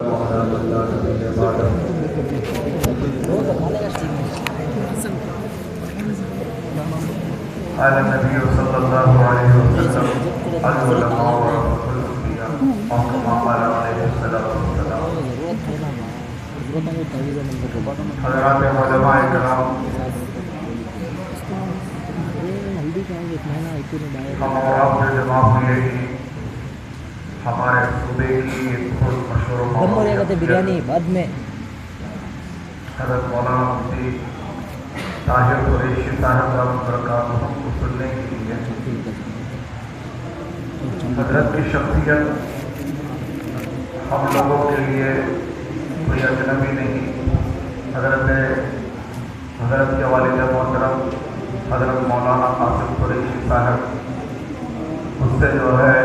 قال النبي صلى الله عليه وسلم العلماء ورثة الأنبياء أو كما قال عليه الصلاة والسلام. حضرات علماء کرام، ہم اور آپ جو جمع ہوئے ہی ہمارے صوبے کی خود مشہور بریانی بعد میں حضرت مولانا مفتی طاہر قریشی صاحب رحمۃ اللہ برکاتہ کو سننے کے لیے حضرت کی شخصیت ہم لوگوں کے لیے کوئی اجنبی نہیں. حضرت کے والد محترم حضرت مولانا قاسم قریشی صاحب، اس سے جو ہے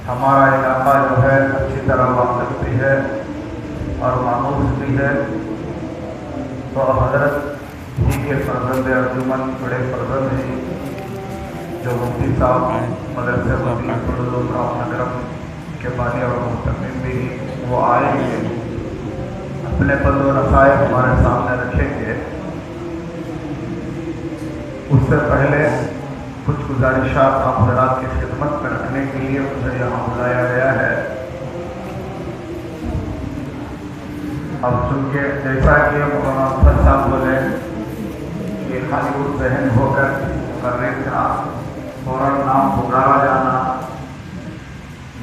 ہمارا علاقہ جو ہے اچھی طرح واقف بھی ہے اور مانوس بھی ہے. تو حضرت ہی کے فرزند ارجمن بڑے فرزند ہیں جو مفتی صاحب مدرسہ مفتی فضلاللہ نگرم کے بانی اور محتمم بھی وہ آئے ہیں، اپنے فضل و نصائح ہمارے سامنے رکھیں گے. اس سے پہلے کچھ گزارشات آپ حضرات کی خدمت میں رکھنے کے لیے مجھے یہاں بلایا گیا ہے. اب چونکہ جیسا کہ مولانا افضل صاحب بولے کہ خالی وہ ذہن ہو کر کرنے کا فوراً نام پکارا جانا،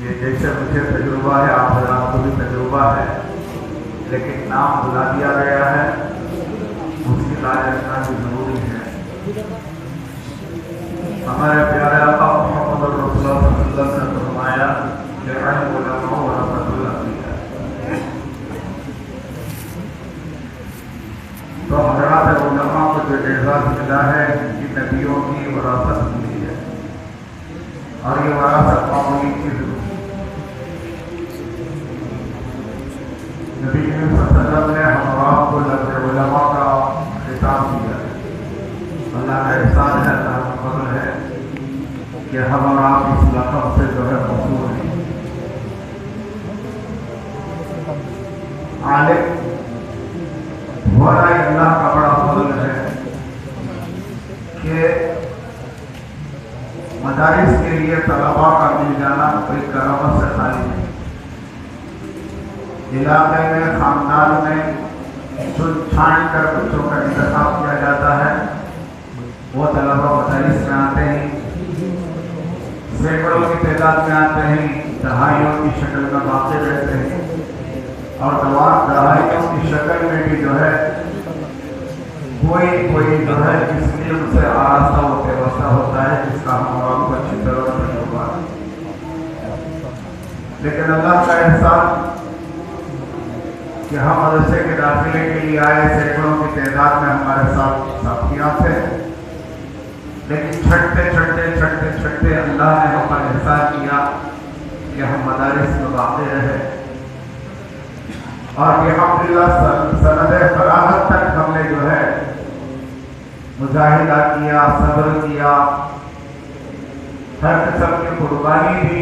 یہ جیسے مجھے تجربہ ہے آپ حضرات کو بھی تجربہ ہے، لیکن نام بلا دیا گیا ہے اس کی لاج رکھنا بھی ضروری ہے. ہمارے پیارے آقا محمد رسول اللہ صلی اللہ علیہ وسلم نے فرمایا کہ العلماء ورثۃ الانبیاء. تو حضرات علماء کو جو اعزاز ملا ہے ان کی نبیوں کی وراثت ملی ہے، اور یہ وراثت معمولی چیز نہیں. نبی کریم صلی اللہ علیہ وسلم نے ہمراہ کو لفظ علماء کا خطاب دیا ہے. اللہ کا احسان ہے، اللہ کا فضل ہے کہ ہم اور آپ اس لقب سے جو ہے موصول ہیں. عالم ہونا ہی اللہ کا بڑا فضل ہے کہ مدارس کے لیے طلباء کا مل جانا کوئی کرامت سے خالی نہیں. علاقے میں خاندان میں چن چھان کر بچوں کا انتخاب کیا جاتا ہے، وہ طلباء مدارس میں آتے ہیں، سینکڑوں کی تعداد میں آتے ہیں، دہائیوں کی شکل میں باقی رہتے ہیں، اور دہائیوں کی شکل میں بھی جو ہے کوئی جو ہے اس لیے ان سے آراستہ و پیوستہ ہوتا ہے جس کا ہم آپ کو اچھی طرح تجربہ ہے. لیکن اللہ کا احسان کہ ہم مدرسے کے داخلے کے لیے آئے، سینکڑوں کی تعداد میں ہمارے ساتھ ساتھیاں تھے، لیکن چھٹتے اللہ نے ہم پر احسان کیا کہ ہم مدارس میں باقی رہے، اور الحمدللہ سند فراغت تک ہم نے جو ہے مجاہدہ کیا، صبر کیا، ہر قسم کی قربانی دی.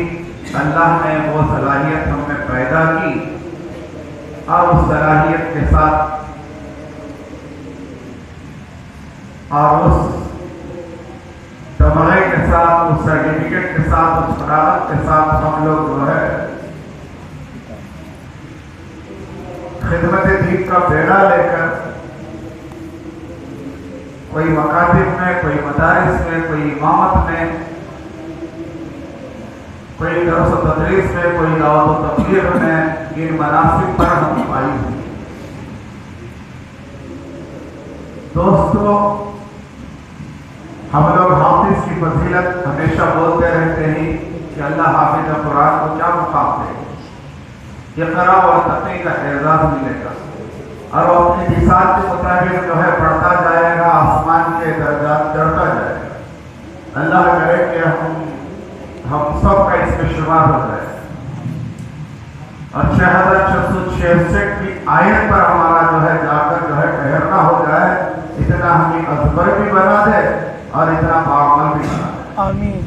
اللہ نے وہ صلاحیت ہم نے پیدا کی، اور اس صلاحیت کے ساتھ اور اس تمغے کے ساتھ، اس سرٹیفکیٹ کے ساتھ، اس فراغت کے ساتھ ہم لوگ جو ہے خدمت دین کا بیڑا لے کر کوئی مکاتب میں، کوئی مدارس میں، کوئی امامت میں، کوئی درس و تدریس میں، کوئی دعوت و تبلیغ میں ان مناصب پر ہم فائز ہیں. دوستو، ہم لوگ حافظ کی فضیلت ہمیشہ بولتے رہتے ہیں کہ اللہ حافظ قرآن کو کیا مقام دے گا، اقرا اور تقی کا اعزاز ملے گا، اور وہ اپنی بساط کے مطابق جو ہے پڑھتا جائے گا، آسمان کے درجات چڑھتا جائے گا. اللہ کرے کہ ہم سب کا اس میں شمار ہو جائے، اور 6666 کی آیت پر ہمارا جو ہے جا کر جو ہے ٹھہرنا ہو جائے. اتنا ہمیں ازبر بھی بنا دے اور اتنا باعمل بھی بنا دے. آمین.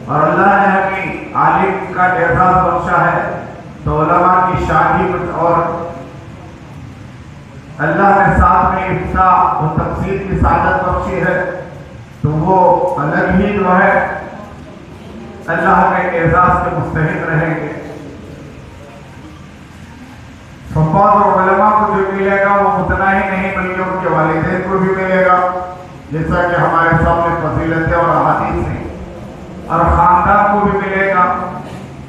اور اللہ نے ہمیں عالم کا اعزاز بخشا ہے، تو علماء کی شان ہی کچھ اور، اللہ نے ساتھ میں ابتدا و تفسیر کی سعادت بخشی ہے، تو وہ الگ ہی جو ہے اللہ کے اعزاز کے مستحق رہیں گے۔ حفاظ اور علماء کو جو ملے گا وہ اتنا ہی نہیں بلکہ ان کے والدین کو بھی ملے گا، جیسا کہ ہمارے سامنے فضیلتیں اور احادیث ہیں، اور خاندان کو بھی ملے گا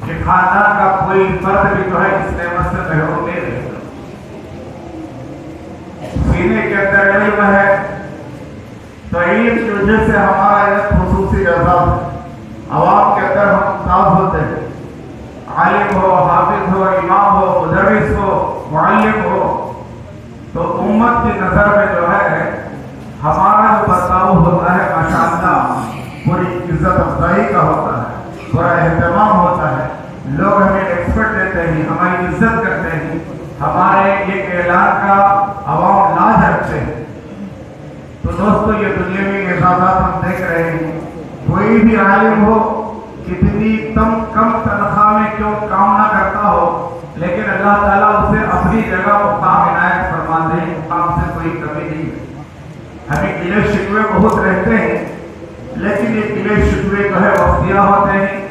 کہ خاندان کا کوئی فرد بھی جو ہے اس نعمت سے محروم نہیں رہے گا۔ سینے کے اندر علم ہے تو علم کی وجہ سے ہمارا ایک خصوصی اعزاز ہے، عوام کے اندر ہم ممتاز ہوتے ہیں، عالم ہو، حافظ ہو، امام ہو، مدرس ہو، معلم ہو، تو امت کی نظر میں جو ہے ہمارا جو برتاؤ ہوتا ہے ماشاءاللہ پوری عزت افزائی کا ہوتا ہے، پورا اہتمام ہوتا ہے، لوگ ہمیں ایکسپرٹ دیتے ہیں، ہماری عزت کرتے ہیں، ہمارے ایک اعلان کا عوام لاج رکھتے ہیں۔ تو دوستو یہ دنیاوی اعزازات ہم دیکھ رہے ہیں، کوئی بھی عالم ہو کتنی کم تنخواہ میں کیوں کام نہ کرتا ہو، لیکن اللہ تعالیٰ اسے اپنی جگہ مقام عنایت فرماتے ہیں، مقام سے کوئی کمی نہیں ہے۔ ہمیں گلے شکوے بہت رہتے ہیں، لیکن یہ گلے شکوے جو ہے وقتیہ ہوتے ہیں،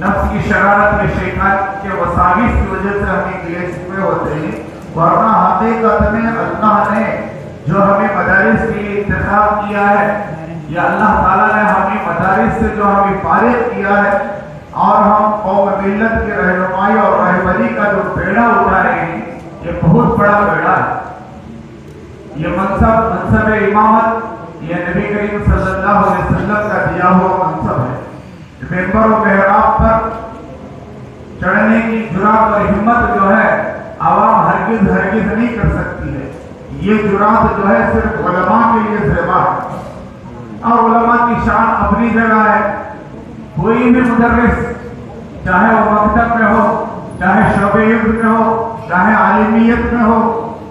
نفس کی شرارت میں شیطان کے وساوس کی وجہ سے ہمیں گلے شکوے ہوتے ہیں، ورنہ حقیقت میں اللہ نے جو ہمیں مدارس کے لیے انتخاب کیا ہے، یا اللہ تعالیٰ نے ہمیں مدارس سے جو ہمیں فارغ کیا ہے، اور ہم قوم ملت کی رہنمائی اور رہبری کا جو بیڑا اٹھا رہے ہیں، یہ بہت بڑا بیڑا ہے۔ یہ منصب امامت یہ نبی کریم صلی اللہ علیہ وسلم کا دیا ہوا منصب ہے۔ ممبر و محراب پر چڑھنے کی جرات اور ہمت جو ہے عوام ہرگز نہیں کر سکتی ہے، یہ جرات جو ہے صرف علماء کے لیے زیبا ہے، اور علماء کی شان اپنی جگہ ہے۔ کوئی بھی مدرس چاہے وہ مکتب میں ہو، چاہے شعبہ علم میں ہو، چاہے عالمیت میں ہو،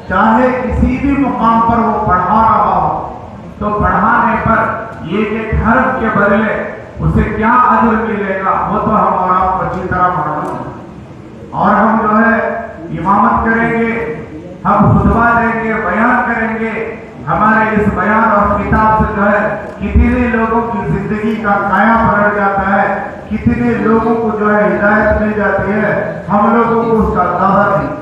چاہے کسی بھی مقام پر وہ پڑھا رہا ہو، تو پڑھانے پر یہ ایک حرف کے بدلے اسے کیا اجر ملے گا وہ تو ہم اور آپ کو اچھی طرح معلوم ہے۔ اور ہم جو ہے امامت کریں گے، ہم خطبہ دیں گے، بیان کریں گے، ہمارے اس بیان اور کتاب سے جو ہے کتنے لوگوں کی زندگی کا کایا پلٹ جاتا ہے، کتنے لوگوں کو جو ہے ہدایت مل جاتی ہے، ہم لوگوں کو اس کا اندازہ نہیں۔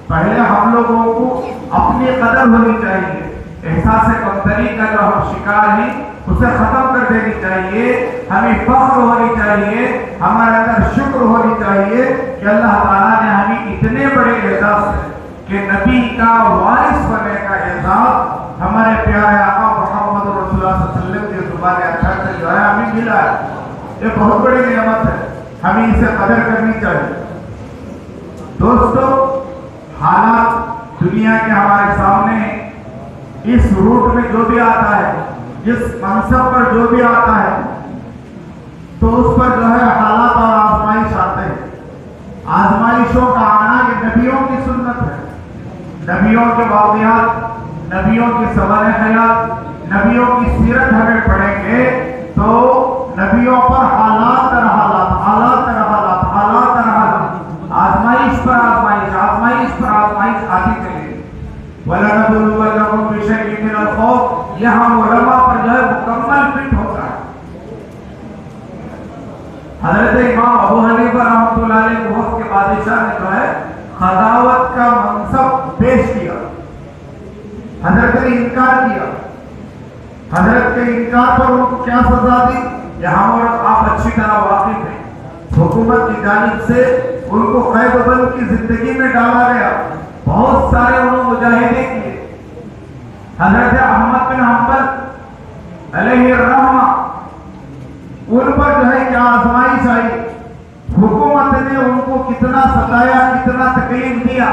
پہلے ہم لوگوں کو اپنی قدر ہونی چاہیے، احساس کمتری کا جو ہم شکار ہیں اسے ختم کر دینی چاہیے، ہمیں فخر ہونی چاہیے، ہمارے اندر شکر ہونی چاہیے کہ اللہ تعالیٰ نے ہمیں اتنے بڑے اعزاز سے کہ نبی کا وارث بننے کا اعزاز ہمارے پیارے آقا محمد رسول اللہ صلی اللہ علیہ وسلم کے زبان اطہر سے جو ہے ہمیں ملا ہے۔ یہ بہت بڑی نعمت ہے، ہمیں اسے قدر کرنی چاہیے۔ دوستو حالات دنیا کے ہمارے سامنے ہیں، اس روٹ میں جو بھی آتا ہے، جس منصب پر جو بھی آتا ہے، تو اس پر جو ہے حالات اور آزمائش آتے ہیں۔ آزمائشوں کا آنا یہ نبیوں کی سنت ہے، نبیوں کے واقعات، نبیوں کی سوال حیات، نبیوں کی سیرت ہمیں پڑھیں گے تو نبیوں پر حالات در حالات، حالات در حالات، حالات در حالات، آزمائش پر آزمائش، آزمائش پر آزمائش آتی چلے گی۔ وَلَنَبْلُوَنَّكُمْ بِشَيْءٍ مِّنَ الْخَوْفِ، یہ ہم علماء پر جو ہے مکمل فٹ ہوتا ہے۔ حضرت امام ابو حنیفہ رحمۃ اللہ علیہ کے وقت کے بادشاہ نے جو ہے خداوت کا منصب پیش کیا، حضرت نے انکار کیا، حضرت کے انکار پر ان کو کیا سزا دی یہ ہم اور آپ اچھی طرح واقف ہیں۔ حکومت کی جانب سے ان کو قید و بند کی زندگی میں ڈالا گیا، بہت سارے انہوں مجاہدے کیے۔ حضرت احمد بن حنبل علیہ الرحمہ ان پر جو ہے کیا آزمائش آئی، حکومت نے ان کو کتنا ستایا، کتنا تکلیف دیا۔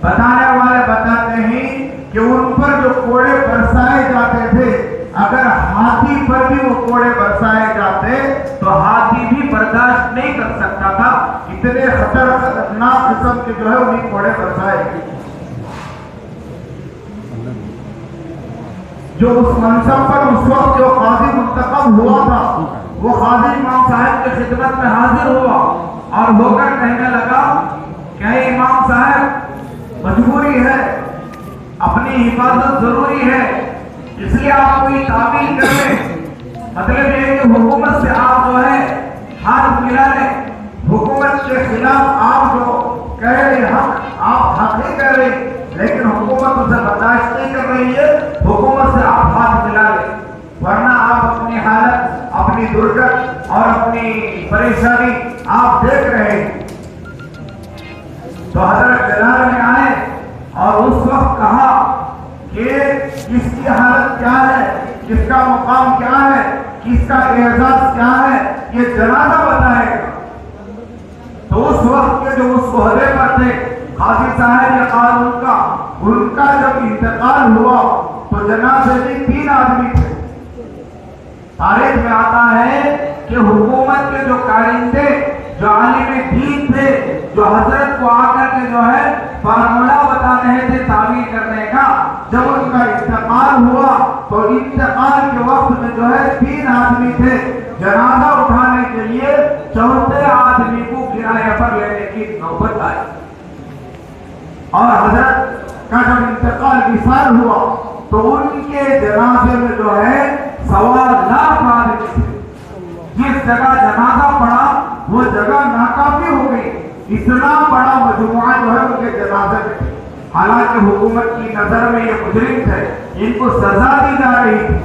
بتانے والے بتاتے ہیں کہ ان پر جو کوڑے برسائے جاتے تھے، اگر ہاتھی پر بھی وہ کوڑے برسائے جاتے تو ہاتھی بھی برداشت نہیں کر سکتا تھا، اتنے خطرناک قسم کے جو ہے انہیں کوڑے برسائے۔ جو اس منصب پر اس وقت جو قاضی منتخب ہوا تھا وہ قاضی امام صاحب کی خدمت میں حاضر ہوا اور ہو کر کہنے لگا کہ اے امام صاحب مجبوری ہے، اپنی حفاظت ضروری ہے، اس لیے آپ کوئی تعویل کر لیں، مطلب یہ ہے کہ حکومت سے آپ جو ہے ہاتھ ملا لیں، حکومت کے خلاف آپ جو کہہ رہے آپ حق نہیں کہہ رہے، لیکن حکومت اسے برداشت نہیں کر رہی ہے، حکومت سے آپ ہاتھ ملا لیں، ورنہ آپ اپنی حالت، اپنی درگت اور اپنی پریشانی آپ دیکھ رہے ہیں۔ تو حضرت جلال میں آئے اور اس وقت کہا کہ کس کی حالت کیا ہے، کس کا مقام کیا ہے، کس کا اعزاز کیا ہے، یہ جنازہ بتائے گا۔ تو اس وقت کے جو اس عہدے پر تھے قاضی صاحب یا قاضی ان کا جب انتقال ہوا تو جنازے میں 3 آدمی تھے۔ تاریخ میں آتا ہے کہ حکومت کے جو قائم تھے، جو عالم دین تھے، جو حضرت کو آ کر کے جو ہے فارمولہ بتا رہے تھے تعویل کرنے کا، جب ان کا انتقال ہوا تو انتقال کے وقت میں جو ہے 3 آدمی تھے، جنازہ اٹھانے کے لیے 4تھے آدمی کو کرایہ پر لینے کی نوبت آئی، اور حضرت کا جب انتقال وصال ہوا تو ان کے جنازے میں جو ہے 1.25 آدمی تھے۔ جس جگہ جنازہ پڑا وہ جگہ ناکافی ہو گئی، اتنا بڑا مجموعہ جو ہے ان کے جنازے میں تھے، حالانکہ حکومت کی نظر میں یہ مجرم تھے، ان کو سزا دی جا رہی تھی۔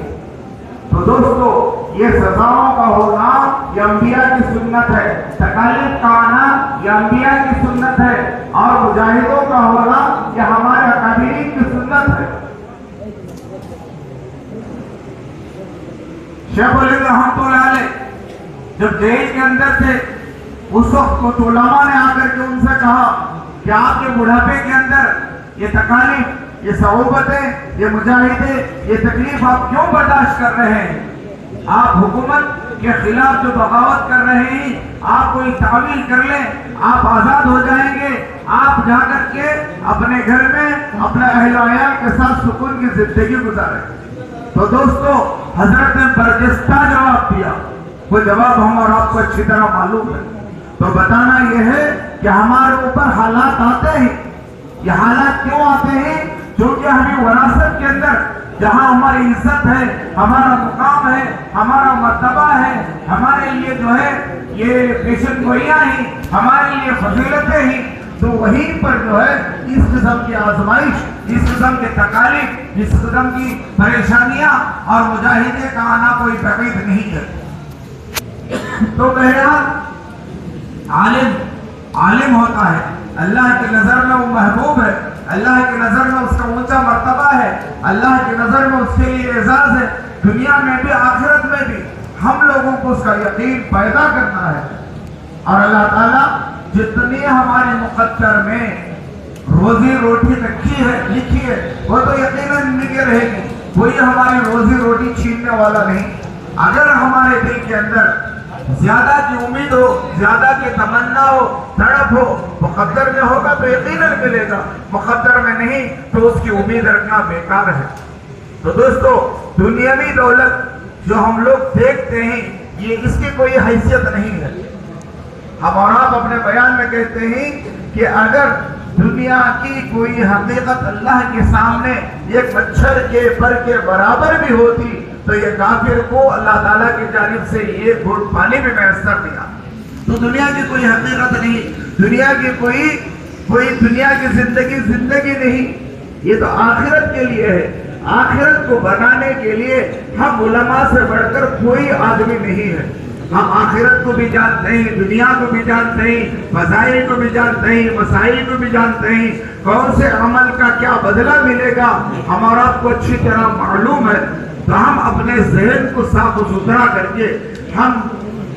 تو دوستو یہ سزاؤں کا ہونا یہ انبیاء کی سنت ہے، تکالیف کا آنا یہ انبیاء کی سنت ہے، اور مجاہدوں کا ہونا یہ ہمارے اکابرین کی سنت ہے۔ شیخ الہند رحمۃ اللہ علیہ جب جیل کے اندر تھے اس وقت کچھ علماء نے آ کر کے ان سے کہا کہ آپ کے بڑھاپے کے اندر یہ تکالیف، یہ صعوبتیں، یہ مجاہدے، یہ تکلیف آپ کیوں برداشت کر رہے ہیں؟ آپ حکومت کے خلاف جو بغاوت کر رہے ہیں، آپ کوئی تعویل کر لیں، آپ آزاد ہو جائیں گے، آپ جا کر کے اپنے گھر میں اپنے اہل و عیال کے ساتھ سکون کی زندگی گزاریں۔ تو دوستو حضرت نے برجستہ جواب دیا، وہ جواب ہم اور آپ کو اچھی طرح معلوم ہے۔ تو بتانا یہ ہے کہ ہمارے اوپر حالات آتے ہیں، یہ حالات کیوں آتے ہیں؟ کیونکہ ہمیں وراثت کے اندر جہاں ہماری عزت ہے، ہمارا مقام ہے، ہمارا مرتبہ ہے، ہمارے لیے جو ہے یہ پیشن گوئیاں ہیں، ہمارے لیے فضیلتیں ہیں، تو وہیں پر جو ہے اس قسم کی آزمائش، اس قسم کے تکالیف، اس قسم کی پریشانیاں اور مجاہدے کا آنا کوئی بعید نہیں ہے۔ تو بہرحال عالم ہوتا ہے، اللہ کی نظر میں وہ محبوب ہے، اللہ کی نظر میں اس کا اونچا مرتبہ ہے، اللہ کی نظر میں اس کے لیے اعزاز ہے، دنیا میں بھی آخرت میں بھی ہم لوگوں کو اس کا یقین پیدا کرنا ہے۔ اور اللہ تعالیٰ جتنی ہمارے مقدر میں روزی روٹی لکھی ہے وہ تو یقیناً لکھی رہے گی، کوئی ہماری روزی روٹی چھیننے والا نہیں۔ اگر ہمارے دل کے اندر زیادہ کی امید ہو، زیادہ کی تمنا ہو، تڑپ ہو، مقدر میں ہوگا تو یقیناً ملے گا، مقدر میں نہیں تو اس کی امید رکھنا بیکار ہے۔ تو دوستو دنیاوی دولت جو ہم لوگ دیکھتے ہیں یہ اس کی کوئی حیثیت نہیں ہے۔ ہم اور آپ اپنے بیان میں کہتے ہیں کہ اگر دنیا کی کوئی حقیقت اللہ کے سامنے ایک مچھر کے پر کے برابر بھی ہوتی تو یہ کافر کو اللہ تعالیٰ کی جانب سے یہ گھٹ پانی بھی میسر دیا۔ تو دنیا کی کوئی حقیقت نہیں، دنیا کی کوئی دنیا کی زندگی نہیں، یہ تو آخرت کے لیے ہے۔ آخرت کو بنانے کے لیے ہم علماء سے بڑھ کر کوئی آدمی نہیں ہے۔ ہم آخرت کو بھی جانتے ہیں، دنیا کو بھی جانتے ہیں، فضائل کو بھی جانتے ہیں، مسائل کو بھی جانتے ہیں، کون سے عمل کا کیا بدلہ ملے گا ہمارا آپ کو اچھی طرح معلوم ہے۔ تو ہم اپنے ذہن کو صاف ستھرا کر کے ہم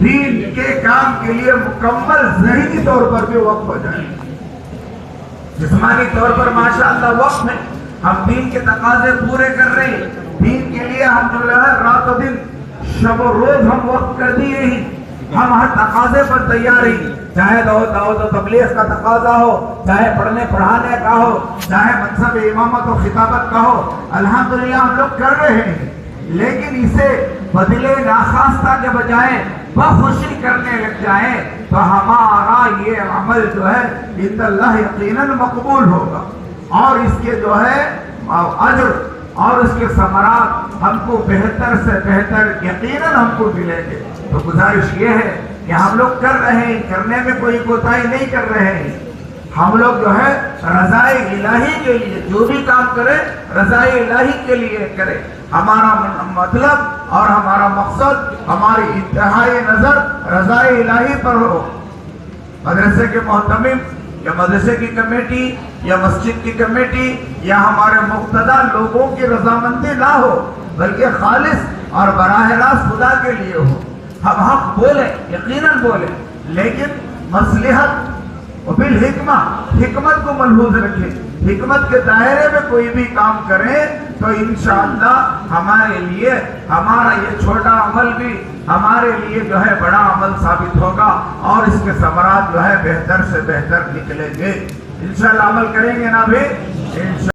دین کے کام کے لیے مکمل ذہنی طور پر بھی وقف ہو جائیں۔ جسمانی طور پر ماشاءاللہ وقف ہے، ہم دین کے تقاضے پورے کر رہے ہیں، دین کے لیے ہم جو ہے رات و دن شب و روز ہم وقت کر دیے ہیں، ہم ہر تقاضے پر تیار ہیں، چاہے دعوت و تبلیغ کا تقاضا ہو، چاہے پڑھنے پڑھانے کا ہو، چاہے منصب امامت و خطابت کا ہو، الحمدللہ ہم لوگ کر رہے ہیں، لیکن اسے بدلے ناخواستہ کے بجائے بخوشی کرنے لگ جائیں تو ہمارا یہ عمل جو ہے عند اللہ یقیناً مقبول ہوگا، اور اس کے جو ہے اجر اور اس کے ثمرات ہم کو بہتر سے بہتر یقیناً ہم کو ملیں گے۔ تو گزارش یہ ہے کہ ہم لوگ کر رہے ہیں، کرنے میں کوئی کوتاہی نہیں کر رہے ہیں، ہم لوگ جو ہے رضائے الہی کے لیے جو بھی کام کرے رضائے الہی کے لیے کرے۔ ہمارا مطلب اور ہمارا مقصد، ہماری انتہائی نظر رضائے الہی پر ہو۔ مدرسے کے محتمم یا مدرسے کی کمیٹی یا مسجد کی کمیٹی یا ہمارے مقتدی لوگوں کی رضامندی نہ ہو، بلکہ خالص اور براہ راست خدا کے لیے ہو۔ ہم حق بولیں، یقیناً بولیں، لیکن مصلحت بالحکمہ، حکمت کو ملحوظ رکھیں، حکمت کے دائرے میں کوئی بھی کام کریں تو انشاءاللہ ہمارے لیے ہمارا یہ چھوٹا عمل بھی ہمارے لیے جو ہے بڑا عمل ثابت ہوگا، اور اس کے ثمرات جو ہے بہتر سے بہتر نکلیں گے۔ انشاءاللہ عمل کریں گے نا بھی؟